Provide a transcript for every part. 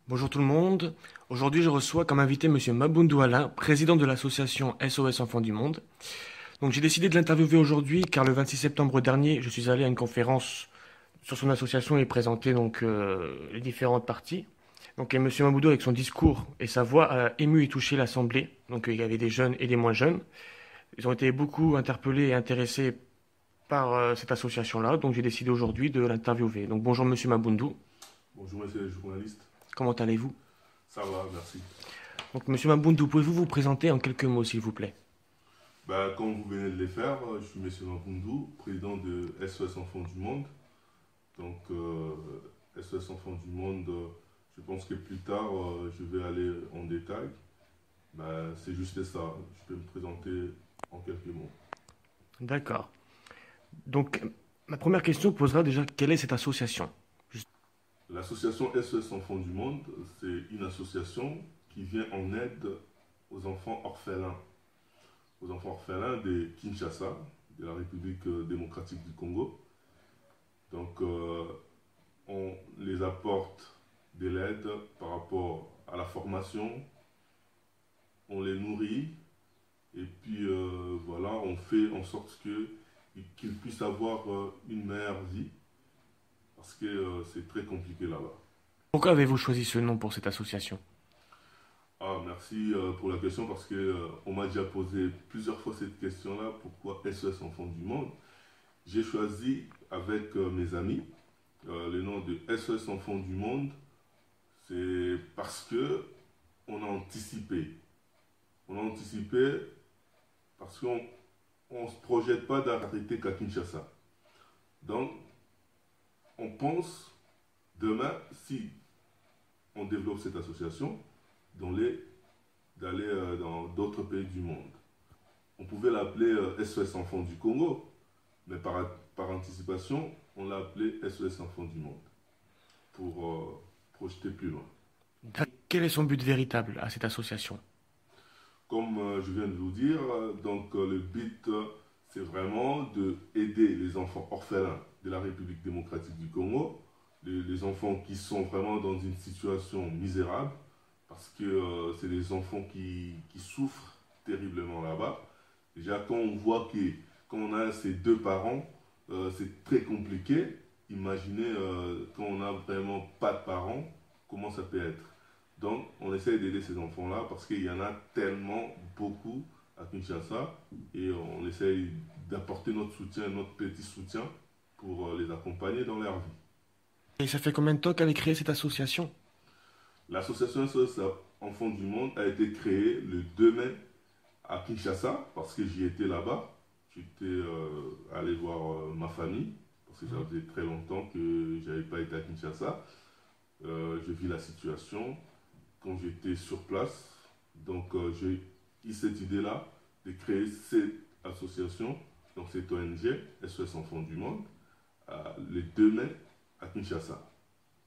Bonjour tout le monde. Aujourd'hui, je reçois comme invité Monsieur Maboundou Alain, président de l'association SOS Enfants du Monde. Donc, j'ai décidé de l'interviewer aujourd'hui car le 26 septembre dernier, je suis allé à une conférence sur son association et présenté les différentes parties. Donc, et Monsieur Maboundou, avec son discours et sa voix, a ému et touché l'Assemblée. Donc, il y avait des jeunes et des moins jeunes. Ils ont été beaucoup interpellés et intéressés par cette association-là. Donc, j'ai décidé aujourd'hui de l'interviewer. Donc, bonjour Monsieur Maboundou. Bonjour monsieur le journaliste. Comment allez-vous? Ça va, merci. Donc, Monsieur Maboundou, pouvez-vous vous présenter en quelques mots, s'il vous plaît? Comme vous venez de le faire, je suis monsieur Nambundu, président de SOS Enfants du Monde. Donc, SOS Enfants du Monde, je pense que plus tard, je vais aller en détail. C'est juste ça, je peux me présenter en quelques mots. D'accord. Donc, ma première question posera déjà quelle est cette association? Juste- L'association SOS Enfants du Monde, c'est une association qui vient en aide aux enfants orphelins. Aux enfants orphelins de Kinshasa, de la République démocratique du Congo. Donc, on les apporte de l'aide par rapport à la formation, on les nourrit et puis voilà, on fait en sorte qu'ils puissent avoir une meilleure vie parce que c'est très compliqué là-bas. Pourquoi avez-vous choisi ce nom pour cette association? Ah, merci pour la question parce que on m'a déjà posé plusieurs fois cette question-là. Pourquoi SOS Enfants du Monde? J'ai choisi avec mes amis le nom de SOS Enfants du Monde. C'est parce que on a anticipé. On a anticipé parce qu'on ne se projette pas d'arrêter qu'à Kinshasa. Donc, on pense demain, si on développe cette association, d'aller dans d'autres pays du monde. On pouvait l'appeler SOS Enfants du Congo, mais par anticipation, on l'a appelé SOS Enfants du Monde pour projeter plus loin. Quel est son but véritable à cette association? Comme je viens de vous dire, le but, c'est vraiment de aider les enfants orphelins de la République démocratique du Congo, les enfants qui sont vraiment dans une situation misérable, parce que c'est des enfants qui souffrent terriblement là-bas. Déjà, quand on voit que quand on a ces deux parents, c'est très compliqué. Imaginez quand on n'a vraiment pas de parents, comment ça peut être. Donc, on essaie d'aider ces enfants-là parce qu'il y en a tellement beaucoup à Kinshasa et on essaie d'apporter notre soutien, notre petit soutien pour les accompagner dans leur vie. Et ça fait combien de temps qu'elle est créée cette association? L'association SOS Enfants du Monde a été créée le 2 mai à Kinshasa parce que j'y étais là-bas. J'étais allé voir ma famille parce que ça faisait très longtemps que je n'avais pas été à Kinshasa. Je vis la situation quand j'étais sur place. Donc, j'ai eu cette idée-là de créer cette association, donc cette ONG, SOS Enfants du Monde, le 2 mai à Kinshasa.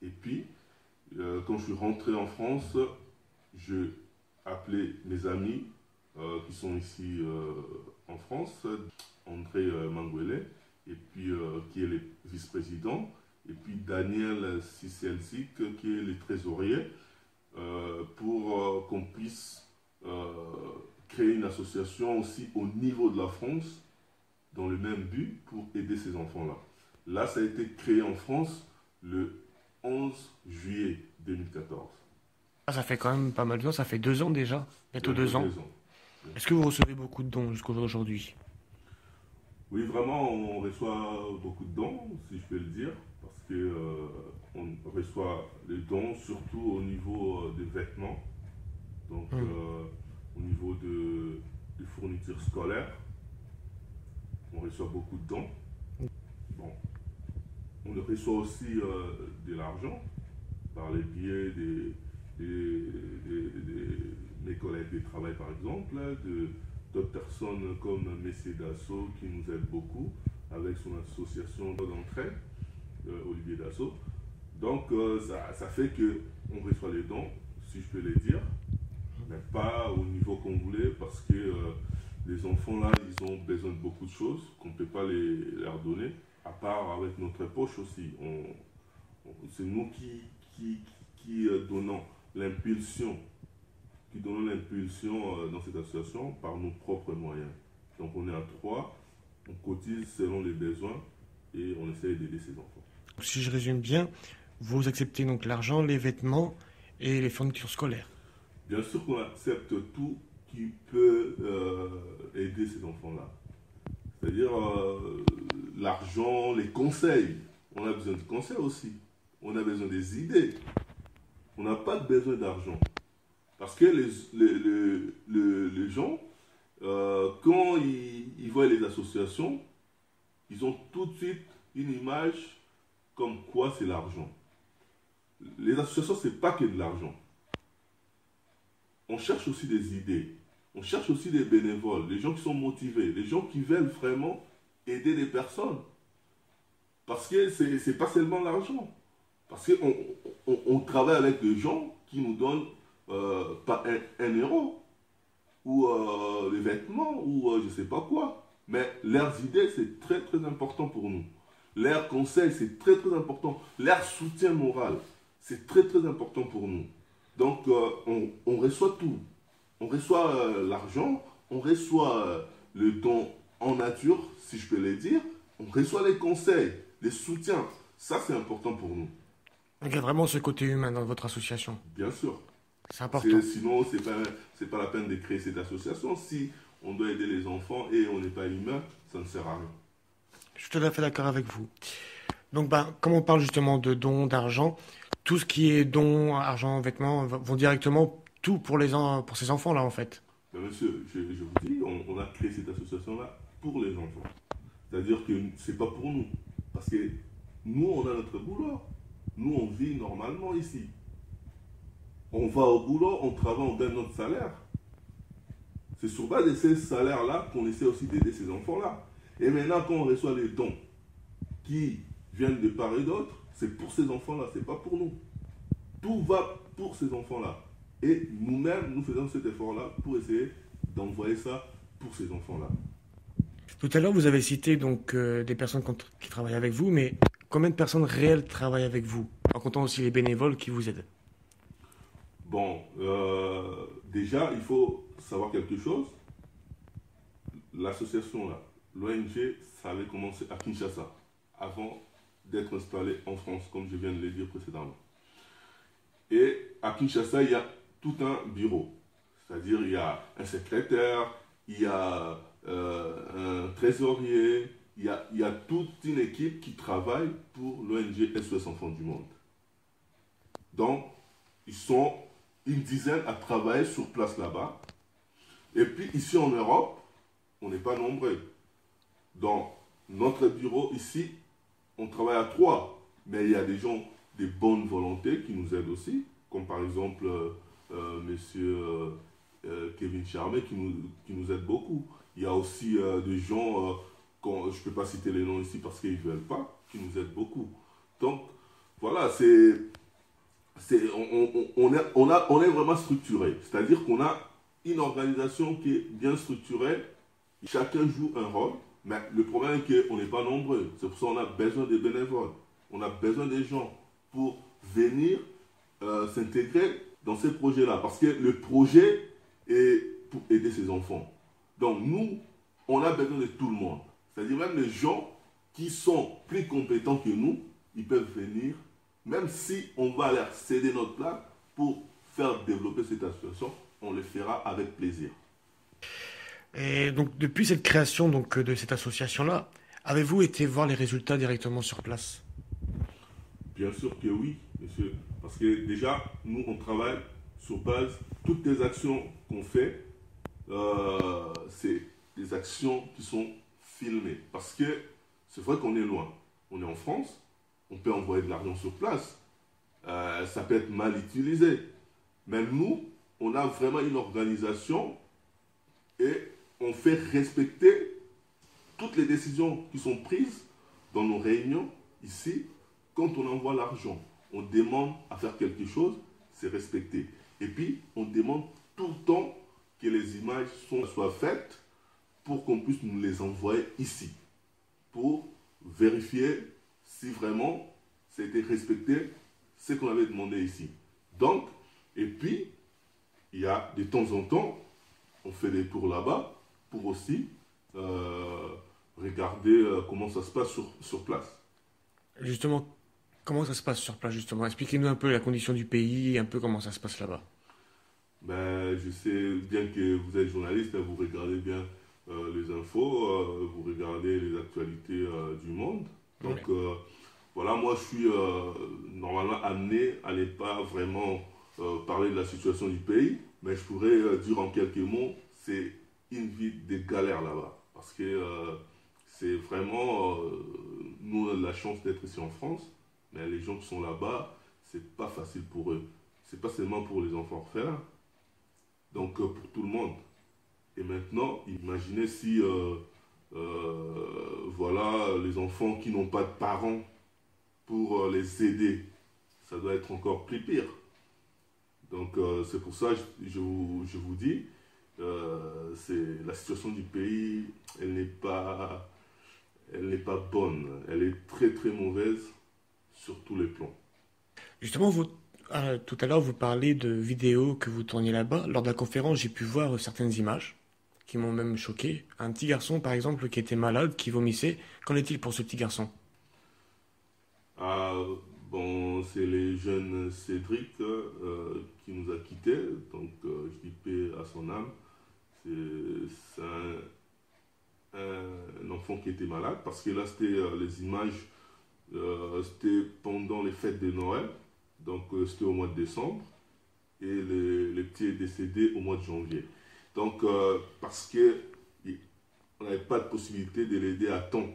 Et puis, quand je suis rentré en France, je appelé mes amis qui sont ici en France, André Manguele, et puis qui est le vice-président, et puis Daniel Siselzik, qui est le trésorier, pour qu'on puisse créer une association aussi au niveau de la France, dans le même but, pour aider ces enfants-là. Là, ça a été créé en France le 11 juillet 2014. Ah, ça fait quand même pas mal de temps, ça fait 2 ans déjà, bientôt Bientôt 2 ans. 2 ans. Est-ce que vous recevez beaucoup de dons jusqu'aujourd'hui? Oui, vraiment, on reçoit beaucoup de dons, si je peux le dire, parce que on reçoit les dons surtout au niveau des vêtements, donc Hmm. au niveau des fournitures scolaires, on reçoit beaucoup de dons. Bon, on reçoit aussi de l'argent par les biais mes collègues de travail, par exemple, d'autres personnes comme Messier Dassault qui nous aide beaucoup avec son association d'entraide, Olivier Dassault. Donc, ça fait qu'on reçoit les dons, si je peux les dire, mais pas au niveau qu'on voulait parce que les enfants là, ils ont besoin de beaucoup de choses qu'on ne peut pas leur donner, à part avec notre poche aussi. C'est nous qui donnons l'impulsion, dans cette association par nos propres moyens. Donc on est à 3, on cotise selon les besoins et on essaie d'aider ces enfants. Si je résume bien, vous acceptez donc l'argent, les vêtements et les fournitures scolaires. Bien sûr qu'on accepte tout qui peut aider ces enfants-là. C'est-à-dire l'argent, les conseils. On a besoin de conseils aussi. On a besoin des idées. On n'a pas besoin d'argent. Parce que les gens, quand ils voient les associations, ils ont tout de suite une image comme quoi c'est l'argent. Les associations, ce n'est pas que de l'argent. On cherche aussi des idées. On cherche aussi des bénévoles, des gens qui sont motivés, des gens qui veulent vraiment aider les personnes. Parce que ce n'est pas seulement l'argent. Parce qu'on travaille avec des gens qui nous donnent pas un euro, ou des vêtements, ou je ne sais pas quoi. Mais leurs idées, c'est très très important pour nous. Leurs conseils, c'est très très important. Leur soutien moral, c'est très très important pour nous. Donc on reçoit tout. On reçoit l'argent, on reçoit le don en nature, si je peux le dire. On reçoit les conseils, les soutiens. Ça, c'est important pour nous. Donc il y a vraiment ce côté humain dans votre association. Bien sûr. C'est important. Sinon, c'est pas la peine de créer cette association. Si on doit aider les enfants et on n'est pas humain, ça ne sert à rien. Je suis tout à fait d'accord avec vous. Donc, comme on parle justement de dons, d'argent, tout ce qui est dons, argent, vêtements, vont directement tout pour ces enfants-là, en fait. Mais monsieur, je vous dis, on a créé cette association-là pour les enfants. C'est-à-dire que ce n'est pas pour nous. Parce que nous, on a notre boulot. Nous, on vit normalement ici. On va au boulot, on travaille, on donne notre salaire. C'est sur base de ces salaires-là qu'on essaie aussi d'aider ces enfants-là. Et maintenant, quand on reçoit les dons qui viennent de part et d'autre, c'est pour ces enfants-là, c'est pas pour nous. Tout va pour ces enfants-là. Et nous-mêmes, nous faisons cet effort-là pour essayer d'envoyer ça pour ces enfants-là. Tout à l'heure, vous avez cité donc des personnes qui travaillent avec vous, mais combien de personnes réelles travaillent avec vous, en comptant aussi les bénévoles qui vous aident? Bon, déjà, il faut savoir quelque chose. L'association, là, l'ONG, ça avait commencé à Kinshasa, avant d'être installée en France, comme je viens de le dire précédemment. Et à Kinshasa, il y a tout un bureau. C'est-à-dire, il y a un secrétaire, il y a un trésorier, il y a toute une équipe qui travaille pour l'ONG SOS Enfants du Monde. Donc, ils sont une dizaine à travailler sur place là-bas. Et puis, ici en Europe, on n'est pas nombreux. Dans notre bureau ici, on travaille à 3. Mais il y a des gens de bonne volonté qui nous aident aussi, comme par exemple monsieur Kevin Charmet qui nous aide beaucoup. Il y a aussi des gens, je ne peux pas citer les noms ici parce qu'ils ne veulent pas, qui nous aident beaucoup. Donc, voilà, on est vraiment structuré. C'est-à-dire qu'on a une organisation qui est bien structurée. Chacun joue un rôle, mais le problème est qu'on n'est pas nombreux. C'est pour ça qu'on a besoin des bénévoles. On a besoin des gens pour venir s'intégrer dans ces projets-là. Parce que le projet est pour aider ces enfants. Donc nous, on a besoin de tout le monde. C'est-à-dire même les gens qui sont plus compétents que nous, ils peuvent venir, même si on va leur céder notre place pour faire développer cette association, on le fera avec plaisir. Et donc, depuis cette création de cette association-là, avez-vous été voir les résultats directement sur place? Bien sûr que oui, monsieur. Parce que déjà, nous, on travaille sur base, toutes les actions qu'on fait, c'est des actions qui sont filmées. Parce que c'est vrai qu'on est loin. On est en France, on peut envoyer de l'argent sur place. Ça peut être mal utilisé. Mais nous, on a vraiment une organisation et on fait respecter toutes les décisions qui sont prises dans nos réunions ici. Quand on envoie l'argent, on demande à faire quelque chose, c'est respecté. Et puis, on demande tout le temps que les images soient faites pour qu'on puisse nous les envoyer ici, pour vérifier si vraiment c'était respecté ce qu'on avait demandé ici. Donc, et puis, il y a de temps en temps, on fait des tours là-bas pour aussi regarder comment ça se passe sur place. Justement, comment ça se passe sur place, justement? Expliquez-nous un peu la condition du pays, un peu comment ça se passe là-bas. Ben, je sais bien que vous êtes journaliste, hein, vous regardez bien les infos, vous regardez les actualités du monde. Donc, Ouais. voilà, moi je suis normalement amené à ne pas vraiment parler de la situation du pays, mais je pourrais dire en quelques mots, c'est une vie de galère là-bas. Parce que c'est vraiment, nous on a la chance d'être ici en France, mais les gens qui sont là-bas, c'est pas facile pour eux. C'est pas seulement pour les enfants orphelins, donc pour tout le monde. Et maintenant, imaginez si, voilà, les enfants qui n'ont pas de parents pour les aider, ça doit être encore plus pire. Donc c'est pour ça que je vous dis, c'est la situation du pays, elle n'est pas bonne, elle est très très mauvaise sur tous les plans. Justement, tout à l'heure, vous parlez de vidéos que vous tourniez là-bas. Lors de la conférence, j'ai pu voir certaines images qui m'ont même choqué. Un petit garçon, par exemple, qui était malade, qui vomissait. Qu'en est-il pour ce petit garçon? Ah, bon, c'est les jeunes Cédric qui nous a quittés, donc je dis paix à son âme. C'est un enfant qui était malade parce que là, c'était les images, c'était pendant les fêtes de Noël, donc c'était au mois de décembre, et le petit est décédé au mois de janvier. Donc, parce que on n'avait pas de possibilité de l'aider à temps.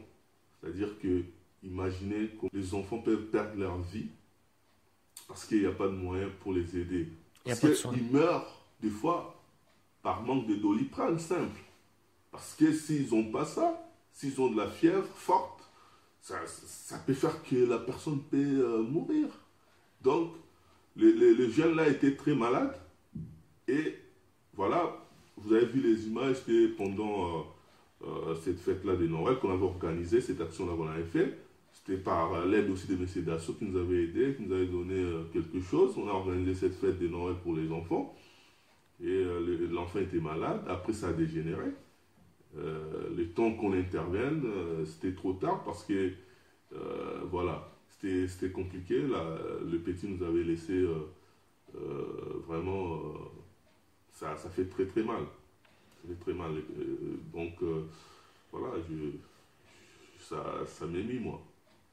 C'est-à-dire que, imaginez que les enfants peuvent perdre leur vie parce qu'il n'y a pas de moyens pour les aider. Il n'y a Parce pas de soins. qu'ils meurent, des fois, par manque de doliprane simple. Parce que s'ils n'ont pas ça, s'ils ont de la fièvre forte, ça peut faire que la personne peut mourir. Donc, le jeune là était très malade. Et voilà, vous avez vu les images que pendant cette fête-là de Noël qu'on avait organisée, cette action-là qu'on avait fait. C'était par l'aide aussi de M. Dassault qui nous avait aidé, qui nous avait donné quelque chose. On a organisé cette fête de Noël pour les enfants. Et l'enfant était malade. Après, ça a dégénéré. Le temps qu'on intervienne, c'était trop tard parce que, voilà, c'était compliqué. Là, le petit nous avait laissé vraiment, ça fait très très mal. Ça fait très mal. Donc, voilà, ça m'émue, moi.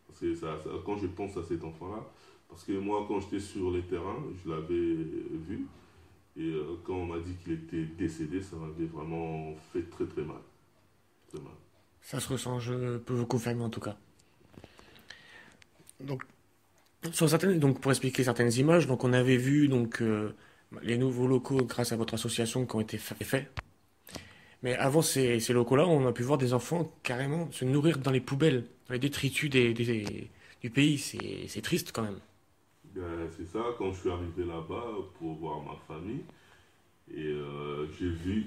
Parce que quand je pense à cet enfant-là, parce que moi, quand j'étais sur le terrain, je l'avais vu. Et quand on m'a dit qu'il était décédé, ça m'avait vraiment fait très très mal. Très mal. Ça se ressent, je peux vous confirmer en tout cas. Donc, donc pour expliquer certaines images, donc on avait vu donc les nouveaux locaux grâce à votre association qui ont été faits. Mais avant ces locaux-là, on a pu voir des enfants carrément se nourrir dans les poubelles, dans les détritus du pays. C'est triste quand même. Ben, c'est ça, quand je suis arrivé là-bas pour voir ma famille, et j'ai vu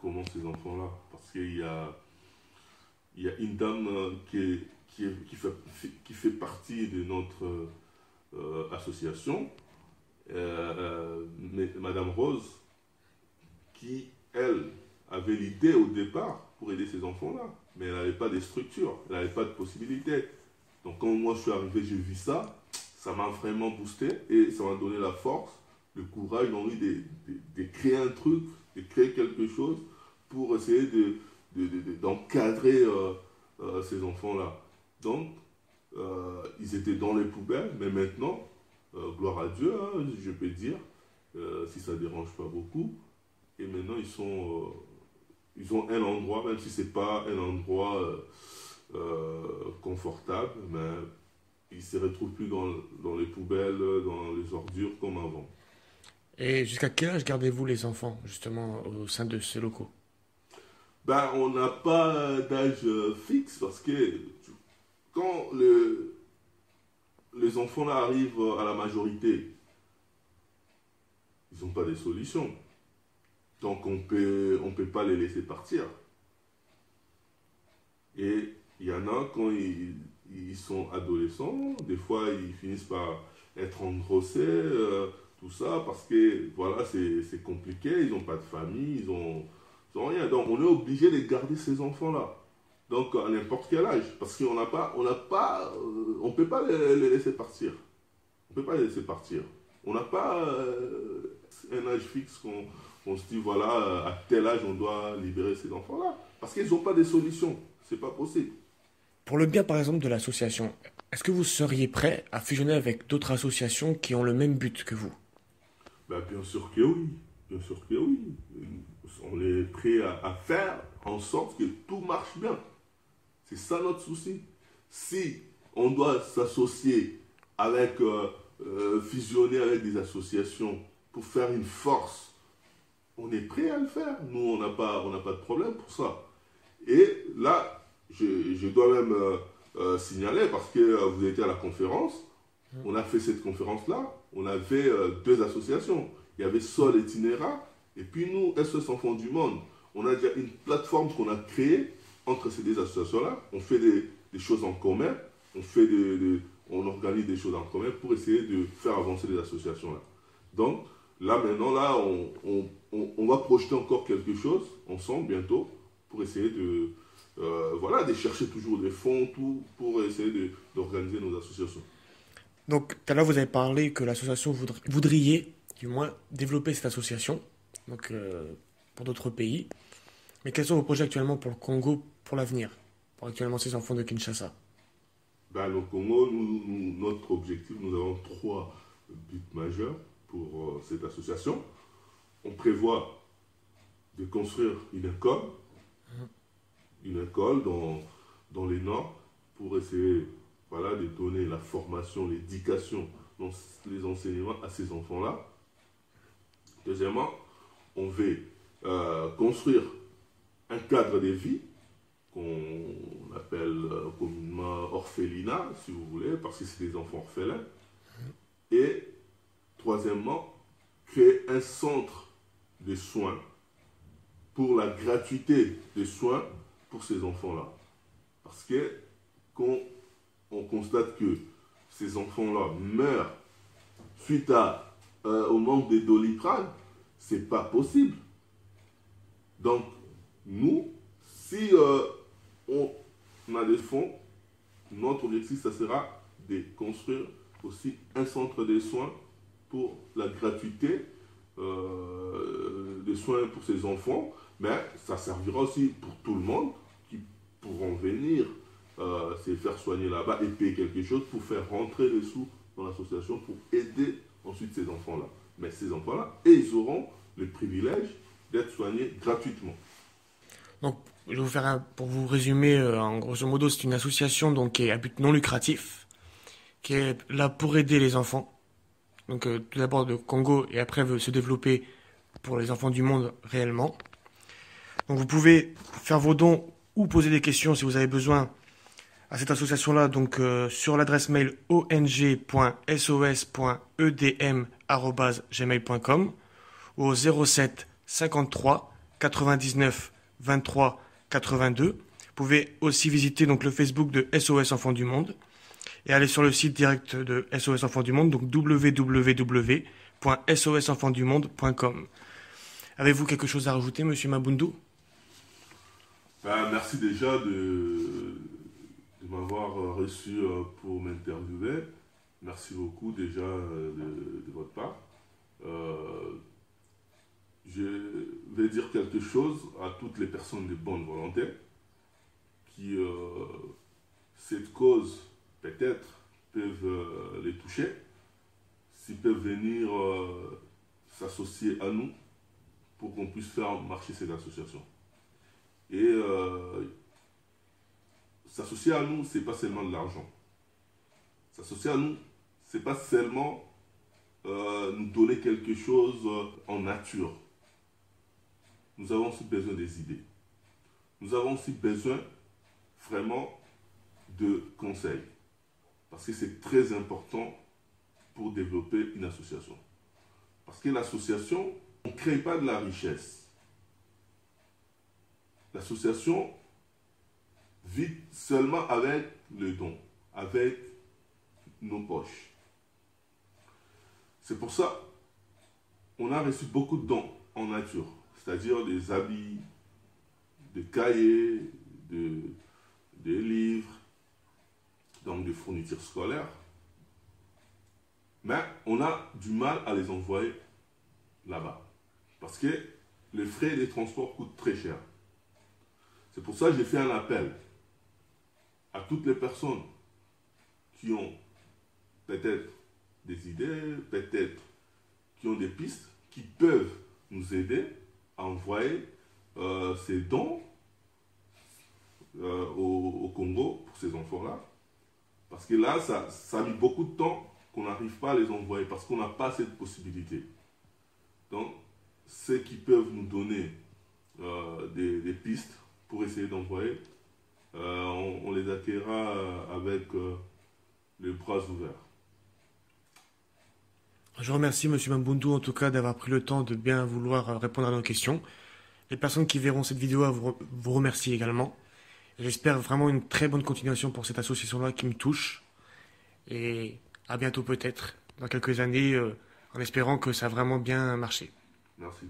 comment ces enfants-là, parce il y a une dame qui fait partie de notre association, Madame Rose, qui, elle, avait l'idée au départ pour aider ces enfants-là, mais elle n'avait pas de structure, elle n'avait pas de possibilité. Donc quand moi je suis arrivé, j'ai vu ça, ça m'a vraiment boosté et ça m'a donné la force, le courage, l'envie de créer un truc, de créer quelque chose pour essayer d'encadrer ces enfants-là. Donc, ils étaient dans les poubelles, mais maintenant, gloire à Dieu, hein, je peux dire, si ça ne dérange pas beaucoup, et maintenant ils ont un endroit, même si ce n'est pas un endroit confortable, mais ils ne se retrouvent plus dans les poubelles, dans les ordures comme avant. Et jusqu'à quel âge gardez-vous les enfants, justement, au sein de ces locaux? Ben, on n'a pas d'âge fixe parce que quand les enfants là arrivent à la majorité, ils n'ont pas de solution. Donc on peut pas les laisser partir. Et il y en a quand ils sont adolescents, des fois ils finissent par être engrossés, tout ça, parce que voilà, c'est compliqué, ils n'ont pas de famille, ils ont rien. Donc on est obligé de garder ces enfants-là. Donc à n'importe quel âge, parce qu'on on peut pas les laisser partir. On peut pas les laisser partir. On n'a pas un âge fixe qu'on se dit, voilà, à tel âge, on doit libérer ces enfants-là. Parce qu'ils n'ont pas de solution. C'est pas possible. Pour le bien, par exemple, de l'association, est-ce que vous seriez prêt à fusionner avec d'autres associations qui ont le même but que vous? Ben, bien sûr que oui. Bien sûr que oui. On est prêt à faire en sorte que tout marche bien. C'est ça notre souci. Si on doit s'associer avec, fusionner avec des associations pour faire une force, on est prêt à le faire. Nous, on n'a pas de problème pour ça. Et là, je dois même signaler, parce que vous étiez à la conférence, on a fait cette conférence-là, on avait deux associations. Il y avait Sol et Tinera, et puis nous, SOS Enfants du Monde. On a déjà une plateforme qu'on a créée entre ces deux associations-là. On fait des choses en commun, on organise des choses en commun pour essayer de faire avancer les associations-là. Donc, là, maintenant, là, on va projeter encore quelque chose ensemble bientôt pour essayer voilà, de chercher toujours des fonds, tout, pour essayer d'organiser nos associations. Donc, tout à l'heure, vous avez parlé que l'association voudriez, du moins, développer cette association, donc pour d'autres pays. Mais quels sont vos projets actuellement pour le Congo, pour l'avenir, pour actuellement ces enfants de Kinshasa? Ben, le Congo, notre objectif, nous avons trois buts majeurs pour cette association. On prévoit de construire une école dans les Nords pour essayer, voilà, de donner la formation, l'éducation, les enseignements à ces enfants-là. Deuxièmement, on veut construire un cadre de vie qu'on appelle communément orphelinat, si vous voulez, parce que c'est des enfants orphelins. Et troisièmement, créer un centre de soins pour la gratuité des soins pour ces enfants-là. Parce que quand on constate que ces enfants-là meurent suite au manque de Doliprane, c'est pas possible. Donc, nous, si on a des fonds, notre objectif, ça sera de construire aussi un centre de soins pour la gratuité des soins pour ces enfants, mais ça servira aussi pour tout le monde qui pourront venir se faire soigner là-bas et payer quelque chose pour faire rentrer les sous dans l'association pour aider ensuite ces enfants-là. Mais ces enfants-là, et ils auront le privilège d'être soignés gratuitement. Donc, je vais vous faire pour vous résumer, en grosso modo, c'est une association donc, qui est à but non lucratif, qui est là pour aider les enfants. Donc, tout d'abord de Congo et après veut se développer pour les enfants du monde réellement. Donc, vous pouvez faire vos dons ou poser des questions si vous avez besoin à cette association-là, donc sur l'adresse mail ong.sos.edm@gmail.com ou au 07 53 99 23 82. Vous pouvez aussi visiter donc le Facebook de SOS Enfants du Monde et aller sur le site direct de SOS Enfants du Monde, donc www.sosenfantsdumonde.com. Avez-vous quelque chose à rajouter, Monsieur Mabundu? Merci déjà de m'avoir reçu pour m'interviewer. Merci beaucoup déjà de votre part. Je vais dire quelque chose à toutes les personnes de bonne volonté qui, cette cause, peut-être, peuvent les toucher, s'ils peuvent venir s'associer à nous pour qu'on puisse faire marcher cette association. Et s'associer à nous, ce n'est pas seulement de l'argent. S'associer à nous, ce n'est pas seulement nous donner quelque chose en nature. Nous avons aussi besoin des idées. Nous avons aussi besoin vraiment de conseils. Parce que c'est très important pour développer une association. Parce que l'association, on ne crée pas de la richesse. L'association vit seulement avec le don, avec nos poches. C'est pour ça on a reçu beaucoup de dons en nature, c'est-à-dire des habits, des cahiers, des livres, donc des fournitures scolaires. Mais on a du mal à les envoyer là-bas. Parce que les frais de transport coûtent très cher. C'est pour ça que j'ai fait un appel à toutes les personnes qui ont peut-être des idées, peut-être qui ont des pistes, qui peuvent nous aider à envoyer ces dons au Congo pour ces enfants-là. Parce que là, ça a mis beaucoup de temps qu'on n'arrive pas à les envoyer parce qu'on n'a pas cette possibilité. Donc, ceux qui peuvent nous donner des pistes pour essayer d'envoyer, on les accueillera avec les bras ouverts. Je remercie M. Mabundu en tout cas d'avoir pris le temps de bien vouloir répondre à nos questions. Les personnes qui verront cette vidéo vous remercient également. J'espère vraiment une très bonne continuation pour cette association-là qui me touche. Et à bientôt peut-être, dans quelques années, en espérant que ça a vraiment bien marché. Merci.